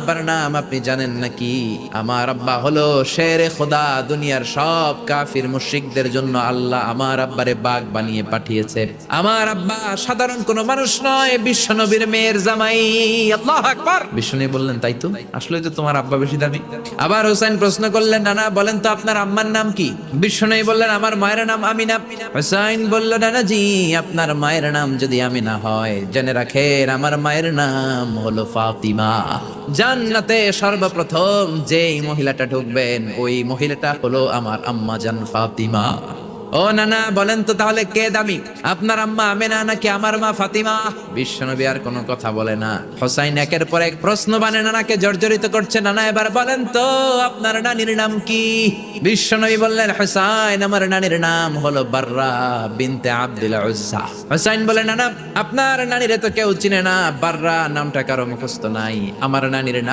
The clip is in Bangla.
আব্বার নাম আপনি জানেন নাকি? আমার আব্বা হলো শেরে খোদা। দুনিয়ার সব কাফির মুশরিকদের জন্য আল্লাহ আমার আব্বারে বাঘ বানিয়ে পাঠিয়েছে। আমার আব্বা সাধারণ কোনো মানুষ নয়, বিশ্বনবীর মেয়ের জামাই। আল্লাহু আকবার। বিশ্বনবী বললেন, তাই তো, আসলে তো তোমার আব্বা বেশি দামি। আবার হোসেন প্রশ্ন করলেন, নানা বলেন তো আপনার আম্মার নাম কি? বিশ্বনবী বললেন, আমার মায়ের নাম আমিনা। হোসেন বলল, নানা জি, আপনার মায়ের নাম যদি আমিনা হয়, জেনে রাখেন আমার মায়ের নাম হলো ফাতিমা। জান্নাতে সর্বপ্রথম যেই মহিলাটা ঢুকবেন, ওই মহিলাটা হলো আমার আম্মা জান ফাতিমা। ও নানা বলেন তো তাহলে কে দামি, আপনার আম্মা আমেনা নাকি আমার মা ফাতিমা? বিশ্বনবী আর কোনো কথা বলে না। হোসাইন একের পর এক প্রশ্ন বানে নানাকে জর্জরিত করছে। নানা এবার বলেন তো আপনার নানির নাম কি? বিশ্বনবী বললেন, হোসাইন আমার নানির নাম হলো বাররা বিনতে আব্দুল উজ্জা। হোসাইন বলে, নানা আপনার নানিরে তো কেউ চিনে না, বাররা নামটা কারো মুখস্থ নাই। আমার নানির নাম